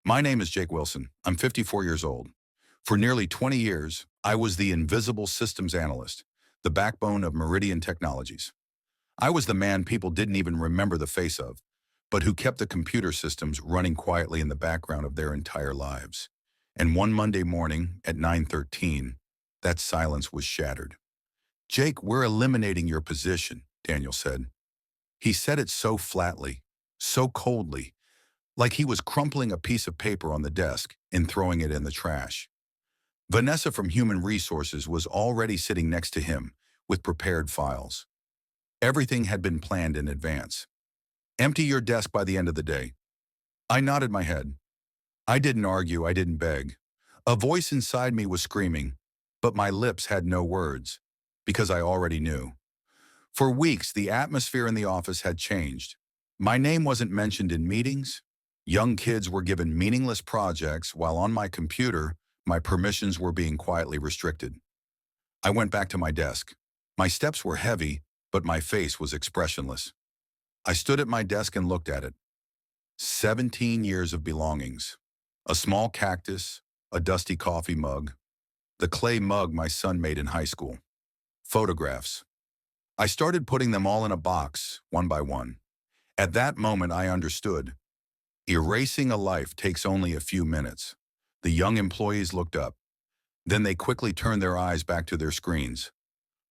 My name is Jake Wilson. I'm 54 years old. For nearly 20 years, I was the invisible systems analyst, the backbone of Meridian Technologies. I was the man people didn't even remember the face of, but who kept the computer systems running quietly in the background of their entire lives. And one Monday morning at 9:13, that silence was shattered. "Jake, we're eliminating your position," Daniel said. He said it so flatly, so coldly, like he was crumpling a piece of paper on the desk and throwing it in the trash. Vanessa from Human Resources was already sitting next to him with prepared files. Everything had been planned in advance. "Empty your desk by the end of the day." I nodded my head. I didn't argue, I didn't beg. A voice inside me was screaming, but my lips had no words, because I already knew. For weeks, the atmosphere in the office had changed. My name wasn't mentioned in meetings. Young kids were given meaningless projects, while on my computer, my permissions were being quietly restricted. I went back to my desk. My steps were heavy, but my face was expressionless. I stood at my desk and looked at it. 17 years of belongings. A small cactus, a dusty coffee mug, the clay mug my son made in high school. Photographs. I started putting them all in a box, one by one. At that moment, I understood. Erasing a life takes only a few minutes. The young employees looked up. Then they quickly turned their eyes back to their screens.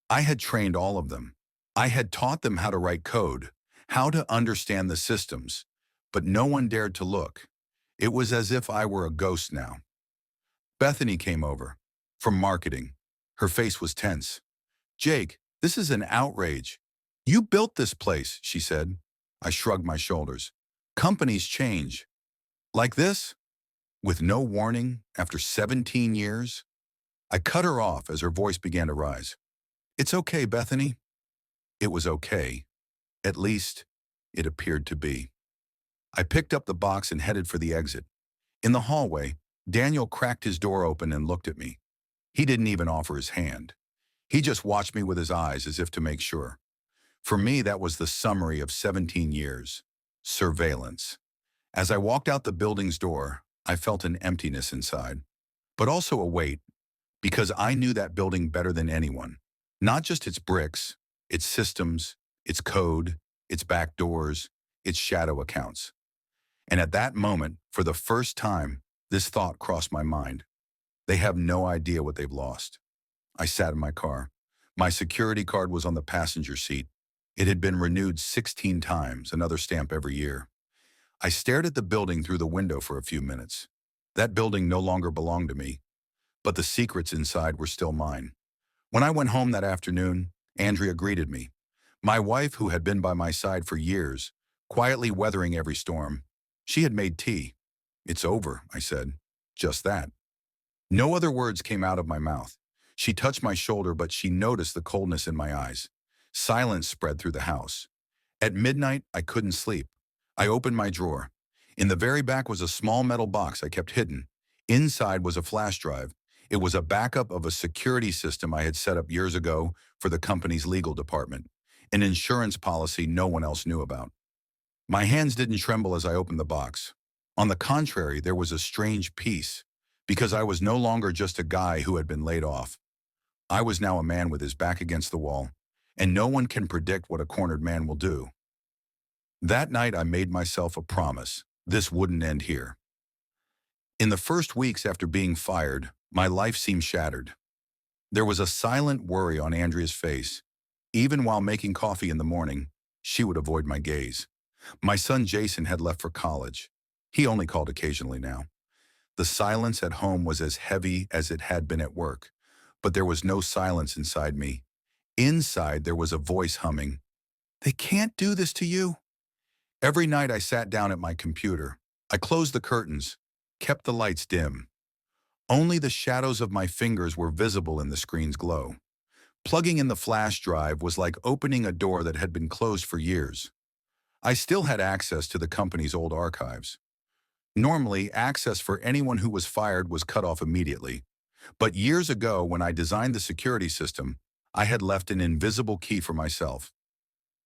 I had trained all of them. I had taught them how to write code, how to understand the systems, but no one dared to look. It was as if I were a ghost now. Bethany came over, from marketing. Her face was tense. "Jake, this is an outrage. You built this place," she said. I shrugged my shoulders. "Companies change. Like this? With no warning, after 17 years?" I cut her off as her voice began to rise. "It's okay, Bethany." It was okay. At least, it appeared to be. I picked up the box and headed for the exit. In the hallway, Daniel cracked his door open and looked at me. He didn't even offer his hand. He just watched me with his eyes as if to make sure. For me, that was the summary of 17 years. Surveillance. As I walked out the building's door, I felt an emptiness inside, but also a weight, because I knew that building better than anyone. Not just its bricks, its systems, its code, its back doors, its shadow accounts. And at that moment, for the first time, this thought crossed my mind. They have no idea what they've lost. I sat in my car. My security card was on the passenger seat. It had been renewed 16 times, another stamp every year. I stared at the building through the window for a few minutes. That building no longer belonged to me, but the secrets inside were still mine. When I went home that afternoon, Andrea greeted me. My wife, who had been by my side for years, quietly weathering every storm. She had made tea. "It's over," I said. Just that. No other words came out of my mouth. She touched my shoulder, but she noticed the coldness in my eyes. Silence spread through the house. At midnight, I couldn't sleep. I opened my drawer. In the very back was a small metal box I kept hidden. Inside was a flash drive. It was a backup of a security system I had set up years ago for the company's legal department, an insurance policy no one else knew about. My hands didn't tremble as I opened the box. On the contrary, there was a strange peace, because I was no longer just a guy who had been laid off. I was now a man with his back against the wall, and no one can predict what a cornered man will do. That night, I made myself a promise. This wouldn't end here. In the first weeks after being fired, my life seemed shattered. There was a silent worry on Andrea's face. Even while making coffee in the morning, she would avoid my gaze. My son Jason had left for college. He only called occasionally now. The silence at home was as heavy as it had been at work, but there was no silence inside me. Inside, there was a voice humming, "They can't do this to you." Every night I sat down at my computer. I closed the curtains, kept the lights dim. Only the shadows of my fingers were visible in the screen's glow. Plugging in the flash drive was like opening a door that had been closed for years. I still had access to the company's old archives. Normally, access for anyone who was fired was cut off immediately. But years ago, when I designed the security system, I had left an invisible key for myself.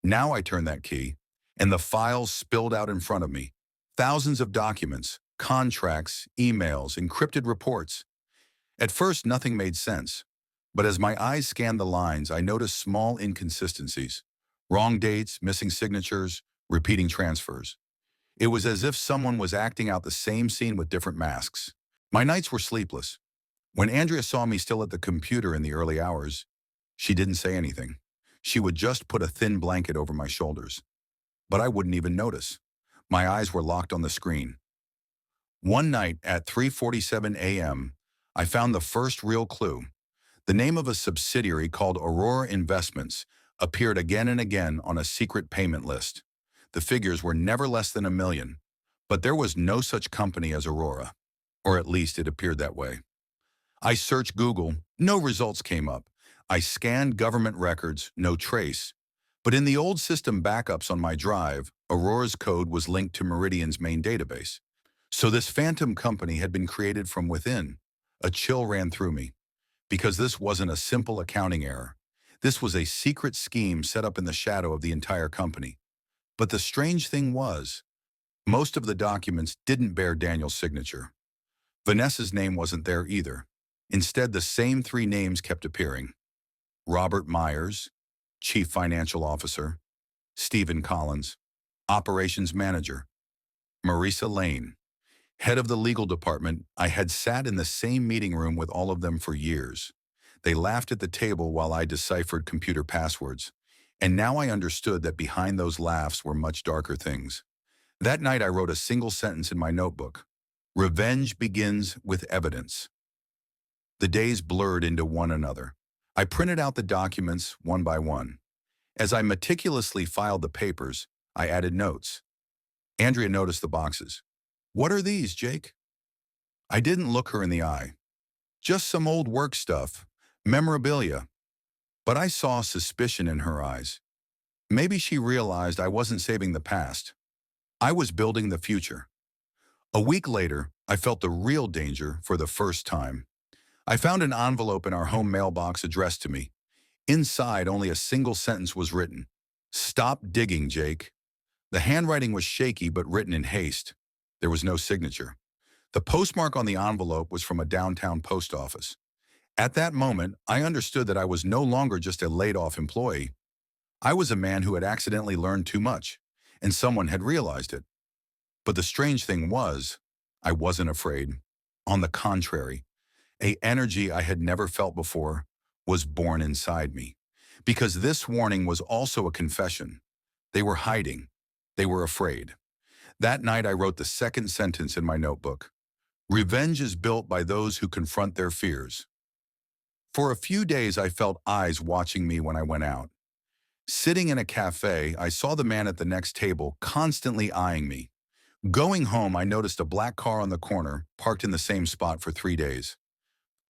Now I turned that key, and the files spilled out in front of me. Thousands of documents, contracts, emails, encrypted reports. At first, nothing made sense. But as my eyes scanned the lines, I noticed small inconsistencies. Wrong dates, missing signatures, repeating transfers. It was as if someone was acting out the same scene with different masks. My nights were sleepless. When Andrea saw me still at the computer in the early hours, she didn't say anything. She would just put a thin blanket over my shoulders. But I wouldn't even notice. My eyes were locked on the screen. One night at 3:47 a.m., I found the first real clue. The name of a subsidiary called Aurora Investments appeared again and again on a secret payment list. The figures were never less than 1 million, but there was no such company as Aurora, or at least it appeared that way. I searched Google, no results came up. I scanned government records, no trace. But in the old system backups on my drive, Aurora's code was linked to Meridian's main database. So this phantom company had been created from within. A chill ran through me, because this wasn't a simple accounting error. This was a secret scheme set up in the shadow of the entire company. But the strange thing was, most of the documents didn't bear Daniel's signature. Vanessa's name wasn't there either. Instead, the same three names kept appearing. Robert Myers, Chief Financial Officer; Stephen Collins, Operations Manager; Marisa Lane, Head of the Legal Department. I had sat in the same meeting room with all of them for years. They laughed at the table while I deciphered computer passwords. And now I understood that behind those laughs were much darker things. That night I wrote a single sentence in my notebook. Revenge begins with evidence. The days blurred into one another. I printed out the documents one by one. As I meticulously filed the papers, I added notes. Andrea noticed the boxes. "What are these, Jake?" I didn't look her in the eye. "Just some old work stuff, memorabilia." But I saw suspicion in her eyes. Maybe she realized I wasn't saving the past. I was building the future. A week later, I felt the real danger for the first time. I found an envelope in our home mailbox addressed to me. Inside, only a single sentence was written. "Stop digging, Jake." The handwriting was shaky but written in haste. There was no signature. The postmark on the envelope was from a downtown post office. At that moment, I understood that I was no longer just a laid-off employee. I was a man who had accidentally learned too much, and someone had realized it. But the strange thing was, I wasn't afraid. On the contrary, an energy I had never felt before was born inside me. Because this warning was also a confession. They were hiding. They were afraid. That night I wrote the second sentence in my notebook. Revenge is built by those who confront their fears. For a few days I felt eyes watching me when I went out. Sitting in a cafe, I saw the man at the next table constantly eyeing me. Going home, I noticed a black car on the corner, parked in the same spot for 3 days.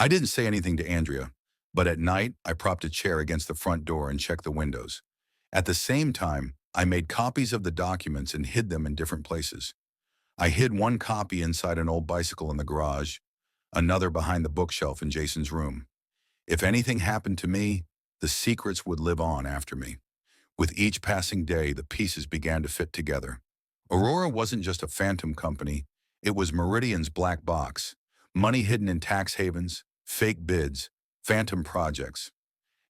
I didn't say anything to Andrea, but at night, I propped a chair against the front door and checked the windows. At the same time, I made copies of the documents and hid them in different places. I hid one copy inside an old bicycle in the garage, another behind the bookshelf in Jason's room. If anything happened to me, the secrets would live on after me. With each passing day, the pieces began to fit together. Aurora wasn't just a phantom company, it was Meridian's black box. Money hidden in tax havens, fake bids, phantom projects.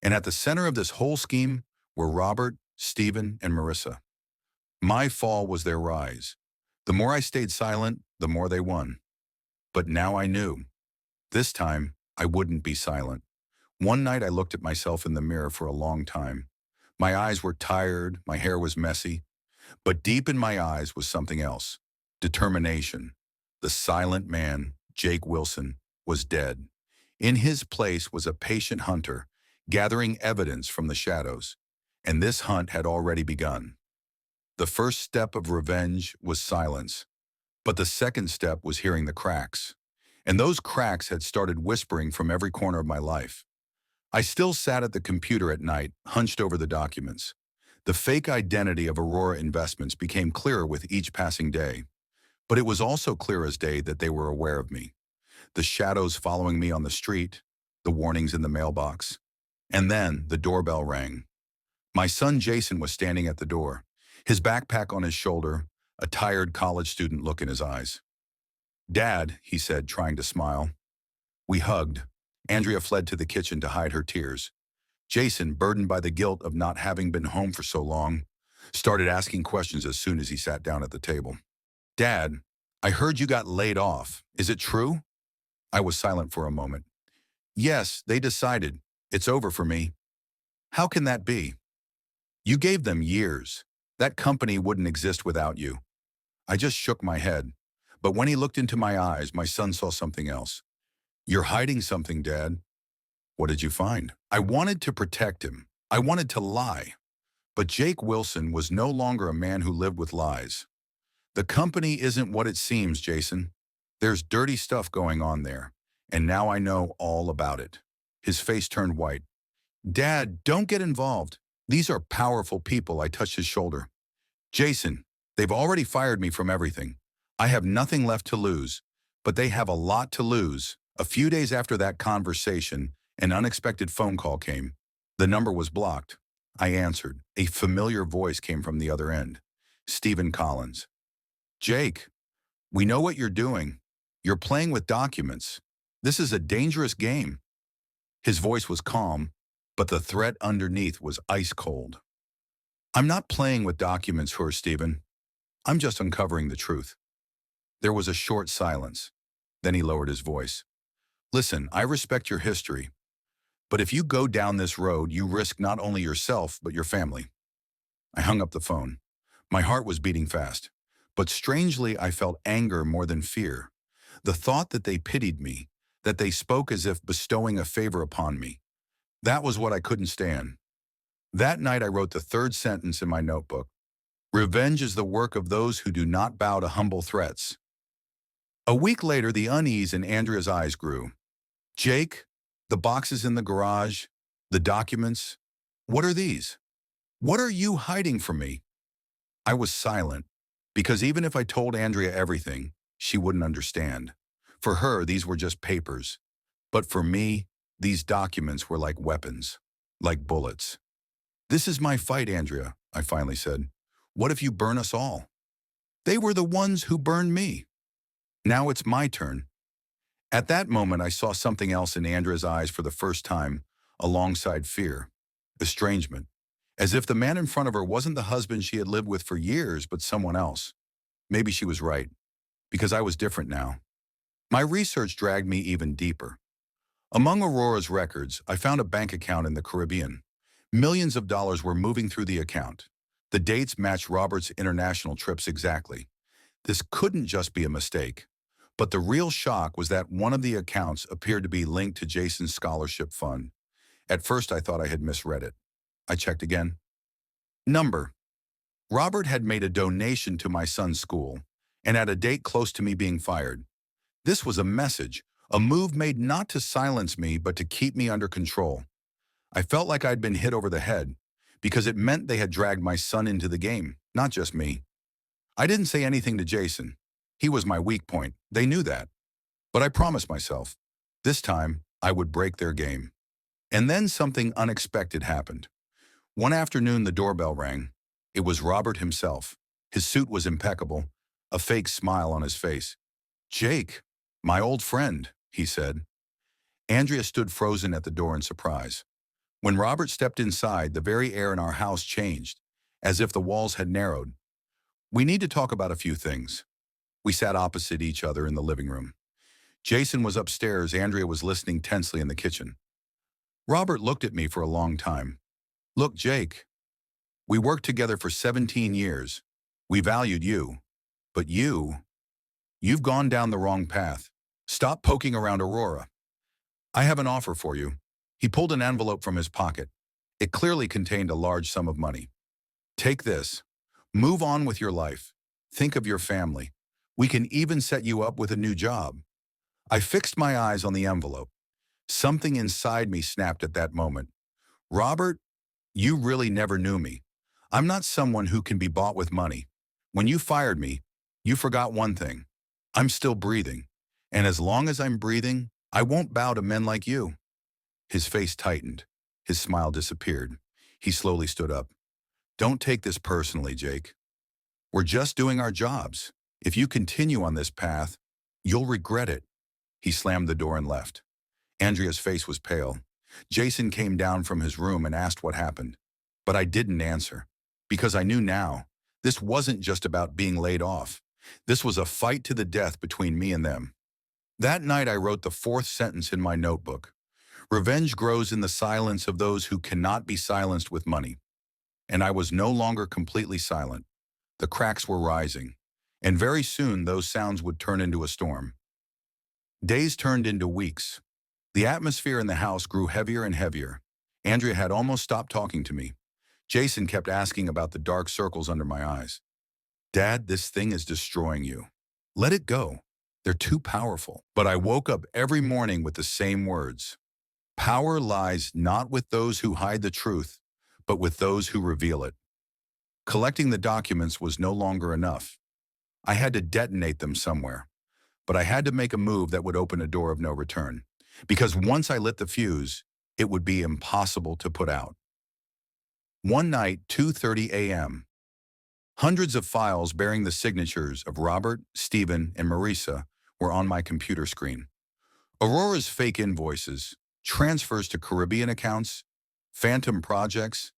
And at the center of this whole scheme were Robert, Stephen, and Marisa. My fall was their rise. The more I stayed silent, the more they won. But now I knew. This time, I wouldn't be silent. One night I looked at myself in the mirror for a long time. My eyes were tired, my hair was messy. But deep in my eyes was something else. Determination. The silent man, Jake Wilson, was dead. In his place was a patient hunter, gathering evidence from the shadows. And this hunt had already begun. The first step of revenge was silence. But the second step was hearing the cracks. And those cracks had started whispering from every corner of my life. I still sat at the computer at night, hunched over the documents. The fake identity of Aurora Investments became clearer with each passing day. But it was also clear as day that they were aware of me. The shadows following me on the street, the warnings in the mailbox. And then the doorbell rang. My son Jason was standing at the door, his backpack on his shoulder, a tired college student look in his eyes. Dad, he said, trying to smile. We hugged. Andrea fled to the kitchen to hide her tears. Jason, burdened by the guilt of not having been home for so long, started asking questions as soon as he sat down at the table. Dad, I heard you got laid off. Is it true? I was silent for a moment. Yes, they decided. It's over for me. How can that be? You gave them years. That company wouldn't exist without you. I just shook my head. But when he looked into my eyes, my son saw something else. You're hiding something, Dad. What did you find? I wanted to protect him. I wanted to lie. But Jake Wilson was no longer a man who lived with lies. The company isn't what it seems, Jason. There's dirty stuff going on there. And now I know all about it. His face turned white. Dad, don't get involved. These are powerful people. I touched his shoulder. Jason, they've already fired me from everything. I have nothing left to lose, but they have a lot to lose. A few days after that conversation, an unexpected phone call came. The number was blocked. I answered. A familiar voice came from the other end. Stephen Collins. Jake, we know what you're doing. You're playing with documents. This is a dangerous game. His voice was calm, but the threat underneath was ice cold. I'm not playing with documents, Stephen. I'm just uncovering the truth. There was a short silence. Then he lowered his voice. Listen, I respect your history, but if you go down this road, you risk not only yourself, but your family. I hung up the phone. My heart was beating fast, but strangely I felt anger more than fear. The thought that they pitied me, that they spoke as if bestowing a favor upon me, that was what I couldn't stand. That night I wrote the third sentence in my notebook. Revenge is the work of those who do not bow to humble threats. A week later, the unease in Andrea's eyes grew. Jake, the boxes in the garage, the documents, what are these? What are you hiding from me? I was silent, because even if I told Andrea everything, she wouldn't understand. For her, these were just papers. But for me, these documents were like weapons, like bullets. This is my fight, Andrea, I finally said. What if you burn us all? They were the ones who burned me. Now it's my turn. At that moment, I saw something else in Andrea's eyes for the first time, alongside fear, estrangement, as if the man in front of her wasn't the husband she had lived with for years, but someone else. Maybe she was right, because I was different now. My research dragged me even deeper. Among Aurora's records, I found a bank account in the Caribbean. Millions of dollars were moving through the account. The dates matched Robert's international trips exactly. This couldn't just be a mistake. But the real shock was that one of the accounts appeared to be linked to Jason's scholarship fund. At first, I thought I had misread it. I checked again. Number. Robert had made a donation to my son's school, and at a date close to me being fired. This was a message, a move made not to silence me, but to keep me under control. I felt like I'd been hit over the head, because it meant they had dragged my son into the game, not just me. I didn't say anything to Jason. He was my weak point. They knew that. But I promised myself, this time I would break their game. And then something unexpected happened. One afternoon, the doorbell rang. It was Robert himself. His suit was impeccable, a fake smile on his face. Jake, my old friend, he said. Andrea stood frozen at the door in surprise. When Robert stepped inside, the very air in our house changed, as if the walls had narrowed. We need to talk about a few things. We sat opposite each other in the living room. Jason was upstairs. Andrea was listening tensely in the kitchen. Robert looked at me for a long time. Look, Jake, we worked together for 17 years. We valued you. But you've gone down the wrong path. Stop poking around Aurora. I have an offer for you. He pulled an envelope from his pocket. It clearly contained a large sum of money. Take this. Move on with your life. Think of your family. We can even set you up with a new job. I fixed my eyes on the envelope. Something inside me snapped at that moment. Robert, you really never knew me. I'm not someone who can be bought with money. When you fired me, you forgot one thing. I'm still breathing. And as long as I'm breathing, I won't bow to men like you. His face tightened. His smile disappeared. He slowly stood up. Don't take this personally, Jake. We're just doing our jobs. If you continue on this path, You'll regret it. He slammed the door and left. Andrea's face was pale. Jason came down from his room and asked what happened. But I didn't answer, because I knew now, this wasn't just about being laid off. This was a fight to the death between me and them. That night I wrote the fourth sentence in my notebook. Revenge grows in the silence of those who cannot be silenced with money. And I was no longer completely silent. The cracks were rising, and very soon those sounds would turn into a storm. Days turned into weeks. The atmosphere in the house grew heavier and heavier. Andrea had almost stopped talking to me. Jason kept asking about the dark circles under my eyes. Dad, this thing is destroying you. Let it go. They're too powerful. But I woke up every morning with the same words. Power lies not with those who hide the truth, but with those who reveal it. Collecting the documents was no longer enough. I had to detonate them somewhere. But I had to make a move that would open a door of no return. Because once I lit the fuse, it would be impossible to put out. One night, 2:30 a.m., hundreds of files bearing the signatures of Robert, Stephen, and Marisa were on my computer screen. Aurora's fake invoices, transfers to Caribbean accounts, phantom projects,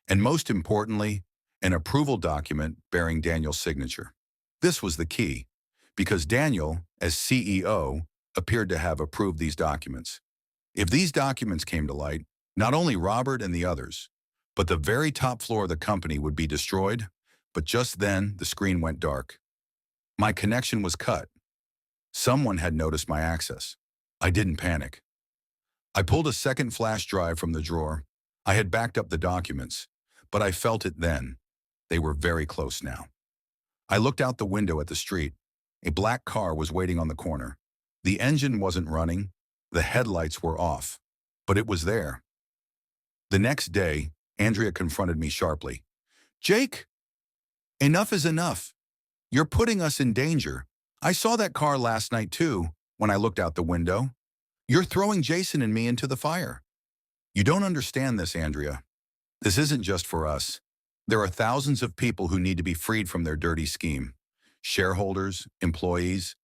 and most importantly, an approval document bearing Daniel's signature. This was the key, because Daniel, as CEO, appeared to have approved these documents. If these documents came to light, not only Robert and the others, but the very top floor of the company would be destroyed. But just then, the screen went dark. My connection was cut. Someone had noticed my access. I didn't panic. I pulled a second flash drive from the drawer. I had backed up the documents, but I felt it then. They were very close now. I looked out the window at the street. A black car was waiting on the corner. The engine wasn't running. The headlights were off. But it was there. The next day, Andrea confronted me sharply. Jake, enough is enough. You're putting us in danger. I saw that car last night too, when I looked out the window. You're throwing Jason and me into the fire. You don't understand this, Andrea. This isn't just for us. There are thousands of people who need to be freed from their dirty scheme. Shareholders, employees,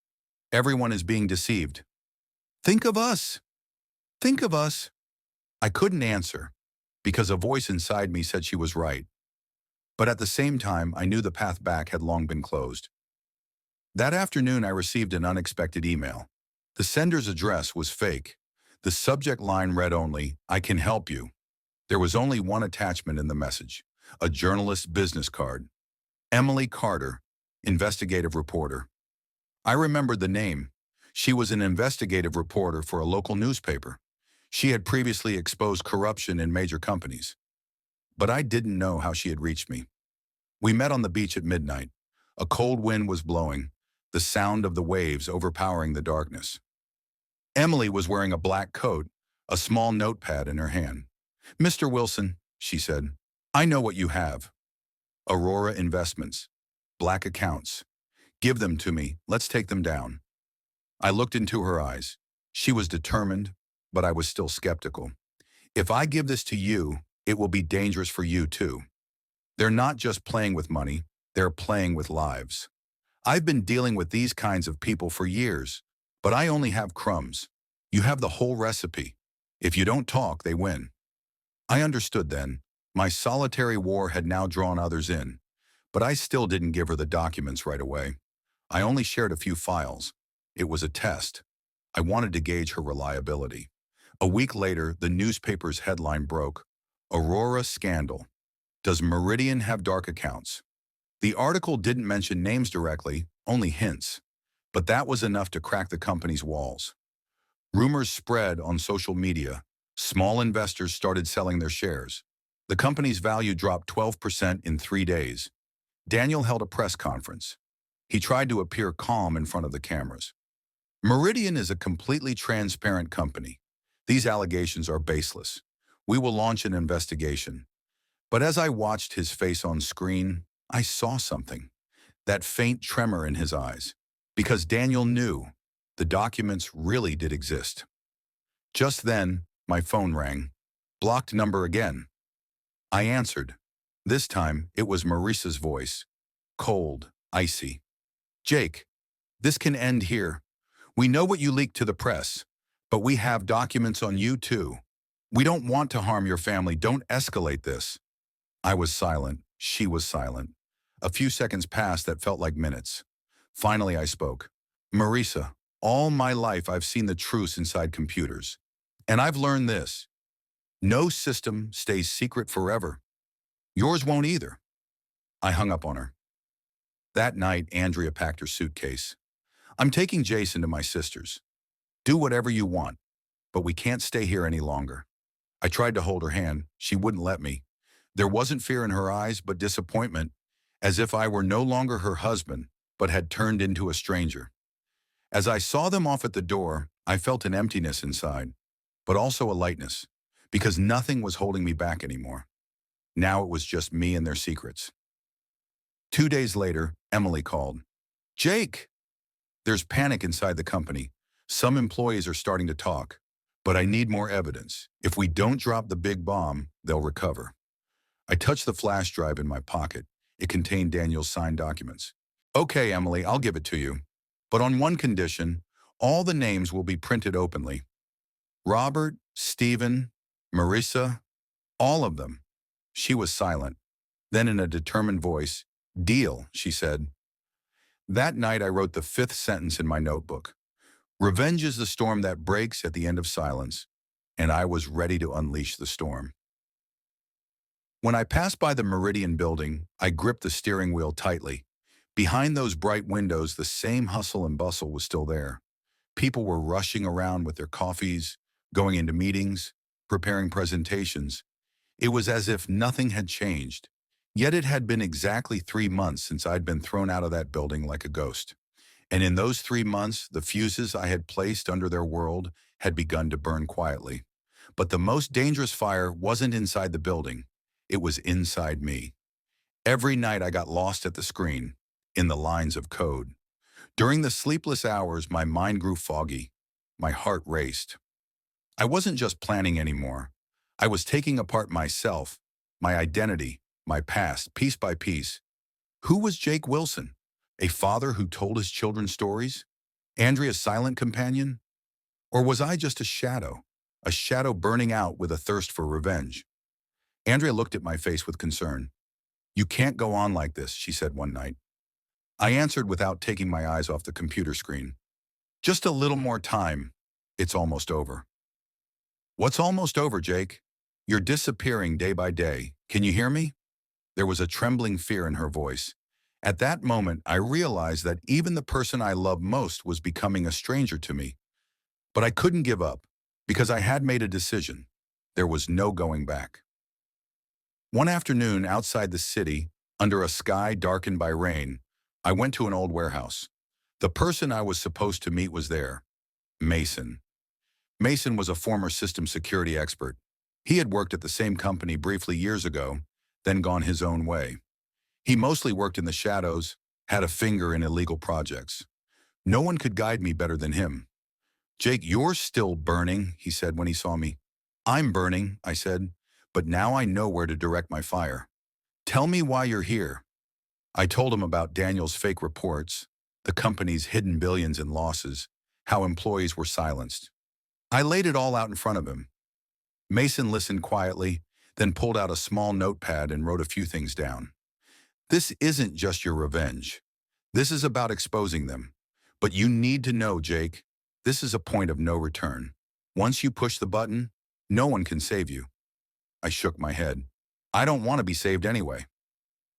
everyone is being deceived. Think of us. Think of us. I couldn't answer, because a voice inside me said she was right. But at the same time, I knew the path back had long been closed. That afternoon, I received an unexpected email. The sender's address was fake. The subject line read only, "I can help you." There was only one attachment in the message, a journalist's business card. Emily Carter, investigative reporter. I remembered the name. She was an investigative reporter for a local newspaper. She had previously exposed corruption in major companies. But I didn't know how she had reached me. We met on the beach at midnight. A cold wind was blowing, the sound of the waves overpowering the darkness. Emily was wearing a black coat, a small notepad in her hand. "Mr. Wilson," she said, "I know what you have. Aurora Investments. Black accounts. Give them to me. Let's take them down." I looked into her eyes. She was determined, but I was still skeptical. "If I give this to you, it will be dangerous for you too. They're not just playing with money, they're playing with lives. I've been dealing with these kinds of people for years, but I only have crumbs. You have the whole recipe. If you don't talk, they win." I understood then. My solitary war had now drawn others in, but I still didn't give her the documents right away. I only shared a few files. It was a test. I wanted to gauge her reliability. A week later, the newspaper's headline broke, "Aurora Scandal. Does Meridian have dark accounts?" The article didn't mention names directly, only hints. But that was enough to crack the company's walls. Rumors spread on social media. Small investors started selling their shares. The company's value dropped 12% in 3 days. Daniel held a press conference. He tried to appear calm in front of the cameras. "Meridian is a completely transparent company. These allegations are baseless. We will launch an investigation." But as I watched his face on screen, I saw something. That faint tremor in his eyes. Because Daniel knew the documents really did exist. Just then, my phone rang. Blocked number again. I answered. This time, it was Marisa's voice. Cold, icy. "Jake, this can end here. We know what you leaked to the press, but we have documents on you too. We don't want to harm your family. Don't escalate this." I was silent. She was silent. A few seconds passed that felt like minutes. Finally, I spoke. "Marisa, all my life I've seen the truth inside computers. And I've learned this. No system stays secret forever. Yours won't either." I hung up on her. That night, Andrea packed her suitcase. "I'm taking Jason to my sister's. Do whatever you want, but we can't stay here any longer." I tried to hold her hand. She wouldn't let me. There wasn't fear in her eyes, but disappointment, as if I were no longer her husband, but had turned into a stranger. As I saw them off at the door, I felt an emptiness inside, but also a lightness, because nothing was holding me back anymore. Now it was just me and their secrets. 2 days later, Emily called. "Jake!" There's panic inside the company. Some employees are starting to talk, but I need more evidence. If we don't drop the big bomb, they'll recover. I touched the flash drive in my pocket. It contained Daniel's signed documents. "Okay, Emily, I'll give it to you. But on one condition, all the names will be printed openly. Robert, Stephen, Marissa, all of them." She was silent. Then in a determined voice, "Deal," she said. That night I wrote the 5th sentence in my notebook. Revenge is the storm that breaks at the end of silence, and I was ready to unleash the storm. When I passed by the Meridian building, I gripped the steering wheel tightly. Behind those bright windows, the same hustle and bustle was still there. People were rushing around with their coffees, going into meetings, preparing presentations. It was as if nothing had changed. Yet it had been exactly 3 months since I'd been thrown out of that building like a ghost. And in those 3 months, the fuses I had placed under their world had begun to burn quietly. But the most dangerous fire wasn't inside the building. It was inside me. Every night I got lost at the screen, in the lines of code. During the sleepless hours, my mind grew foggy. My heart raced. I wasn't just planning anymore. I was taking apart myself, my identity, my past, piece by piece. Who was Jake Wilson? A father who told his children stories? Andrea's silent companion? Or was I just a shadow burning out with a thirst for revenge? Andrea looked at my face with concern. "You can't go on like this," she said one night. I answered without taking my eyes off the computer screen. "Just a little more time. It's almost over." "What's almost over, Jake? You're disappearing day by day. Can you hear me?" There was a trembling fear in her voice. At that moment, I realized that even the person I loved most was becoming a stranger to me. But I couldn't give up, because I had made a decision. There was no going back. One afternoon outside the city, under a sky darkened by rain, I went to an old warehouse. The person I was supposed to meet was there, Mason. Mason was a former system security expert. He had worked at the same company briefly years ago, then gone his own way. He mostly worked in the shadows, had a finger in illegal projects. No one could guide me better than him. "Jake, you're still burning," he said when he saw me. "I'm burning," I said, "but now I know where to direct my fire. Tell me why you're here." I told him about Daniel's fake reports, the company's hidden billions in losses, how employees were silenced. I laid it all out in front of him. Mason listened quietly, then pulled out a small notepad and wrote a few things down. "This isn't just your revenge. This is about exposing them. But you need to know, Jake, this is a point of no return. Once you push the button, no one can save you." I shook my head. I don't want to be saved anyway.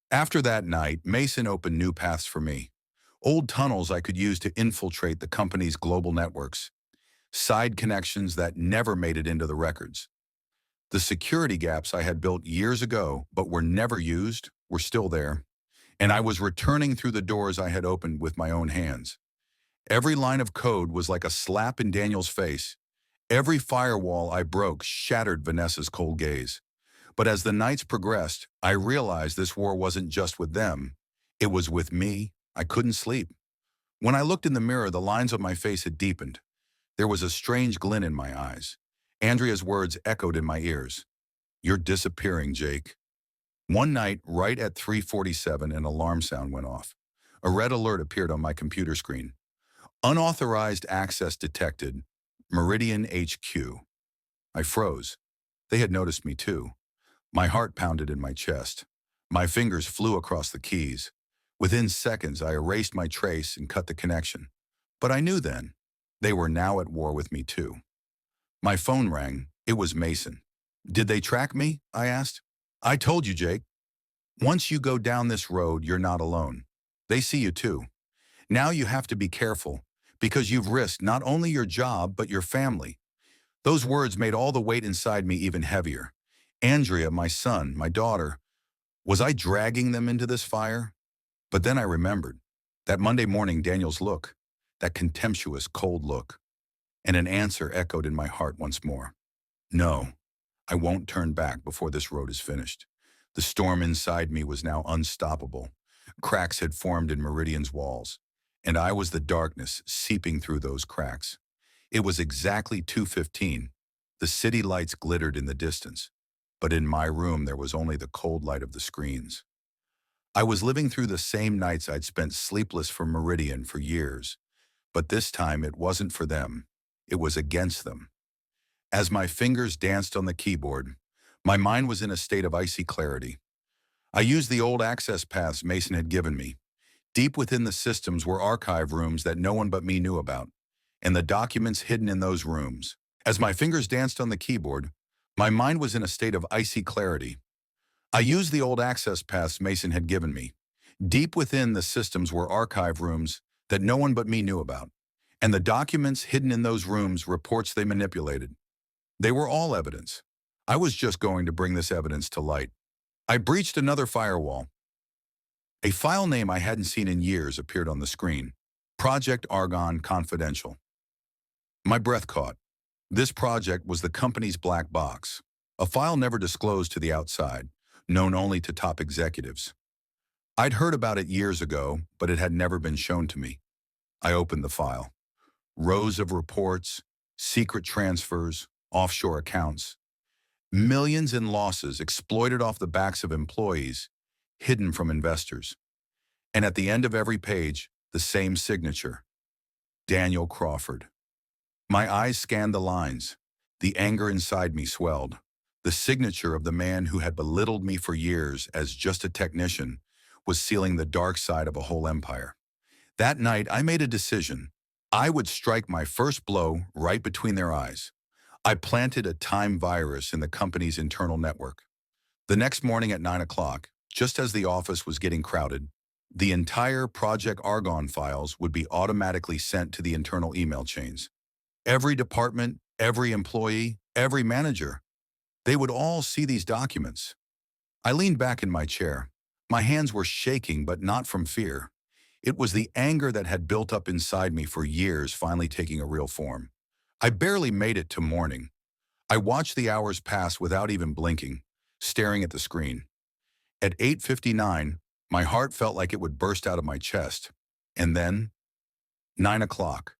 After that night, Mason opened new paths for me. Old tunnels I could use to infiltrate the company's global networks. Side connections that never made it into the records. The security gaps I had built years ago but were never used were still there. And I was returning through the doors I had opened with my own hands. Every line of code was like a slap in Daniel's face. Every firewall I broke shattered Vanessa's cold gaze. But as the nights progressed, I realized this war wasn't just with them. It was with me. I couldn't sleep. When I looked in the mirror, the lines on my face had deepened. There was a strange glint in my eyes. Andrea's words echoed in my ears. "You're disappearing, Jake." One night, right at 3:47, an alarm sound went off. A red alert appeared on my computer screen. Unauthorized access detected. Meridian HQ. I froze. They had noticed me too. My heart pounded in my chest. My fingers flew across the keys. Within seconds, I erased my trace and cut the connection. But I knew then. They were now at war with me too. My phone rang. It was Mason. Did they track me? I asked. I told you, Jake. Once you go down this road, you're not alone. They see you too. Now you have to be careful, because you've risked not only your job, but your family. Those words made all the weight inside me even heavier. Andrea, my son, my daughter, was I dragging them into this fire? But then I remembered. That Monday morning, Daniel's look, that contemptuous, cold look, and an answer echoed in my heart once more. No, I won't turn back before this road is finished. The storm inside me was now unstoppable. Cracks had formed in Meridian's walls, and I was the darkness seeping through those cracks. It was exactly 2:15. The city lights glittered in the distance, but in my room there was only the cold light of the screens. I was living through the same nights I'd spent sleepless for Meridian for years, but this time it wasn't for them. It was against them. As my fingers danced on the keyboard, my mind was in a state of icy clarity. I used the old access paths Mason had given me. Deep within the systems were archive rooms that no one but me knew about, and the documents hidden in those rooms. As my fingers danced on the keyboard, my mind was in a state of icy clarity. I used the old access paths Mason had given me. Deep within the systems were archive rooms that no one but me knew about, and the documents hidden in those rooms, reports they manipulated. They were all evidence. I was just going to bring this evidence to light. I breached another firewall. A file name I hadn't seen in years appeared on the screen. Project Argon Confidential. My breath caught. This project was the company's black box, a file never disclosed to the outside, known only to top executives. I'd heard about it years ago, but it had never been shown to me. I opened the file. Rows of reports, secret transfers, offshore accounts. Millions in losses exploited off the backs of employees, hidden from investors. And at the end of every page, the same signature. Daniel Crawford. My eyes scanned the lines. The anger inside me swelled. The signature of the man who had belittled me for years as just a technician was sealing the dark side of a whole empire. That night, I made a decision. I would strike my first blow right between their eyes. I planted a time virus in the company's internal network. The next morning at 9 o'clock, just as the office was getting crowded, the entire Project Argon files would be automatically sent to the internal email chains. Every department, every employee, every manager, they would all see these documents. I leaned back in my chair. My hands were shaking, but not from fear. It was the anger that had built up inside me for years finally taking a real form. I barely made it to morning. I watched the hours pass without even blinking, staring at the screen. At 8:59, my heart felt like it would burst out of my chest. And then, 9 o'clock.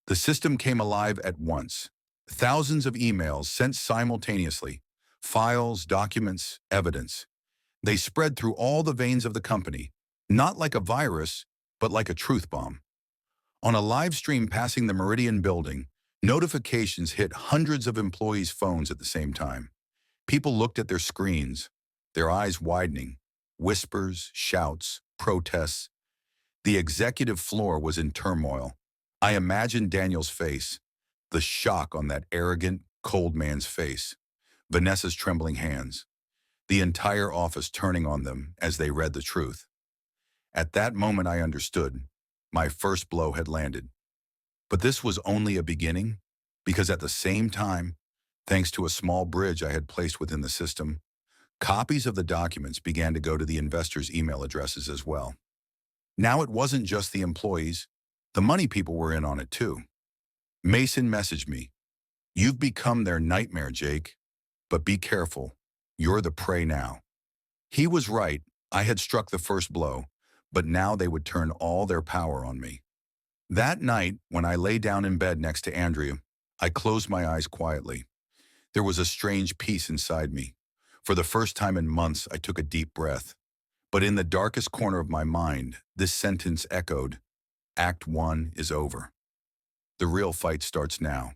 The system came alive at once. Thousands of emails sent simultaneously. Files, documents, evidence. They spread through all the veins of the company, not like a virus, but like a truth bomb. On a live stream passing the Meridian building, notifications hit hundreds of employees' phones at the same time. People looked at their screens, their eyes widening. Whispers, shouts, protests. The executive floor was in turmoil. I imagined Daniel's face, the shock on that arrogant, cold man's face, Vanessa's trembling hands, the entire office turning on them as they read the truth. At that moment I understood. My first blow had landed. But this was only a beginning, because at the same time, thanks to a small bridge I had placed within the system, copies of the documents began to go to the investors' email addresses as well. Now it wasn't just the employees. The money people were in on it too. Mason messaged me, "You've become their nightmare, Jake. But be careful. You're the prey now." He was right. I had struck the first blow, but now they would turn all their power on me. That night, when I lay down in bed next to Andrea, I closed my eyes quietly. There was a strange peace inside me. For the first time in months, I took a deep breath. But in the darkest corner of my mind, this sentence echoed, Act 1 is over. The real fight starts now.